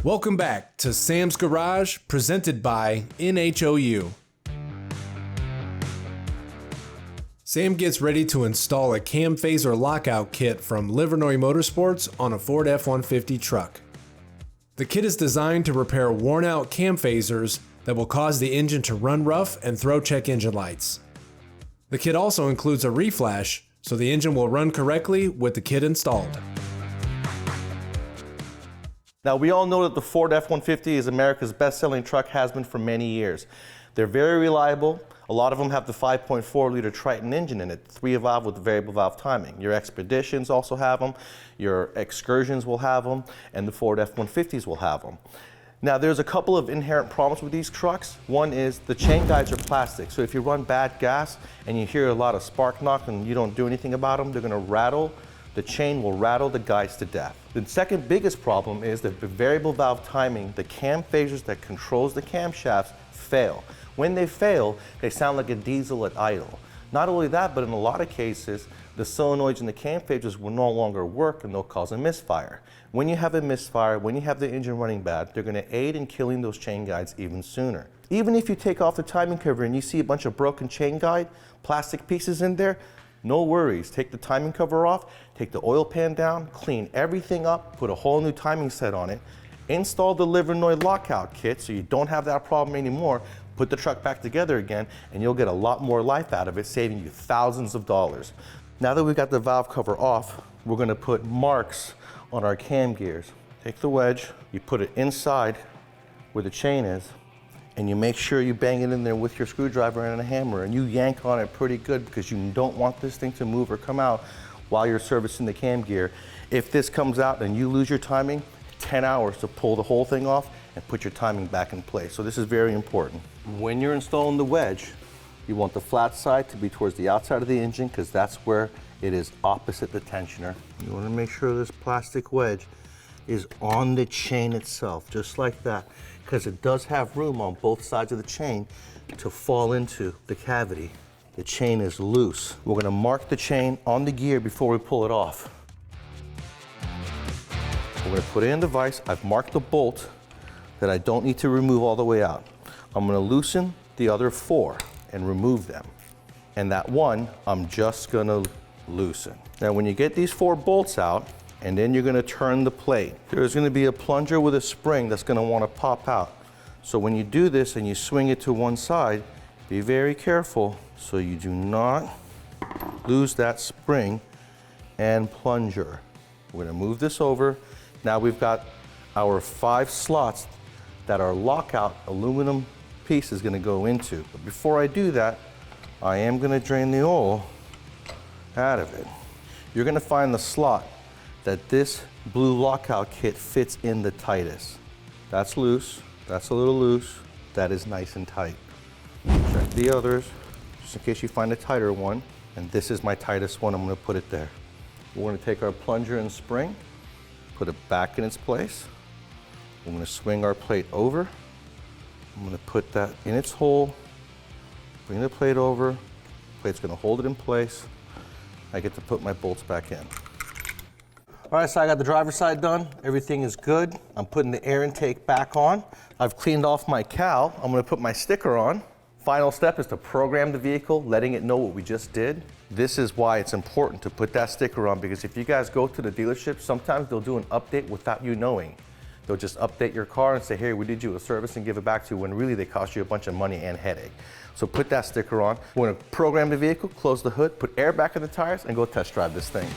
Welcome back to Sam's Garage, presented by NHOU. Sam gets ready to install a cam phaser lockout kit from Livernois Motorsports on a Ford F-150 truck. The kit is designed to repair worn-out cam phasers that will cause the engine to run rough and throw check engine lights. The kit also includes a reflash, so the engine will run correctly with the kit installed. Now, we all know that the Ford F-150 is America's best-selling truck, has been for many years. They're very reliable. A lot of them have the 5.4-liter Triton engine in it, 3-valve with variable valve timing. Your Expeditions also have them, your Excursions will have them, and the Ford F-150s will have them. Now, there's a couple of inherent problems with these trucks. One is the chain guides are plastic, so if you run bad gas and you hear a lot of spark knock and you don't do anything about them, they're going to rattle. The chain will rattle the guides to death. The second biggest problem is that the variable valve timing, the cam phasers that controls the camshafts, fail. When they fail, they sound like a diesel at idle. Not only that, but in a lot of cases, the solenoids and the cam phasers will no longer work and they'll cause a misfire. When you have a misfire, when you have the engine running bad, they're going to aid in killing those chain guides even sooner. Even if you take off the timing cover and you see a bunch of broken chain guide, plastic pieces in there, no worries. Take the timing cover off, take the oil pan down, clean everything up, put a whole new timing set on it, install the Livernois Lockout kit so you don't have that problem anymore, put the truck back together again, and you'll get a lot more life out of it, saving you thousands of dollars. Now that we've got the valve cover off, we're going to put marks on our cam gears. Take the wedge, you put it inside where the chain is, and you make sure you bang it in there with your screwdriver and a hammer, and you yank on it pretty good because you don't want this thing to move or come out while you're servicing the cam gear. If this comes out and you lose your timing, 10 hours to pull the whole thing off and put your timing back in place. So this is very important. When you're installing the wedge, you want the flat side to be towards the outside of the engine because that's where it is opposite the tensioner. You want to make sure this plastic wedge is on the chain itself, just like that, because it does have room on both sides of the chain to fall into the cavity. The chain is loose. We're going to mark the chain on the gear before we pull it off. We're going to put it in the vise. I've marked the bolt that I don't need to remove all the way out. I'm going to loosen the other 4 and remove them. And that one, I'm just going to loosen. Now, when you get these 4 bolts out, and then you're going to turn the plate, there's going to be a plunger with a spring that's going to want to pop out. So when you do this and you swing it to one side, be very careful so you do not lose that spring and plunger. We're going to move this over. Now we've got our 5 slots that our lockout aluminum piece is going to go into. But before I do that, I am going to drain the oil out of it. You're going to find the slot that this blue lockout kit fits in the tightest. That's loose, that's a little loose, that is nice and tight. Check the others, just in case you find a tighter one, and this is my tightest one, I'm gonna put it there. We're gonna take our plunger and spring, put it back in its place. I'm gonna swing our plate over. I'm gonna put that in its hole, bring the plate over, plate's gonna hold it in place. I get to put my bolts back in. All right, so I got the driver's side done. Everything is good. I'm putting the air intake back on. I've cleaned off my cowl. I'm gonna put my sticker on. Final step is to program the vehicle, letting it know what we just did. This is why it's important to put that sticker on, because if you guys go to the dealership, sometimes they'll do an update without you knowing. They'll just update your car and say, hey, we did you a service and give it back to you, when really they cost you a bunch of money and headache. So put that sticker on. We're gonna program the vehicle, close the hood, put air back in the tires, and go test drive this thing.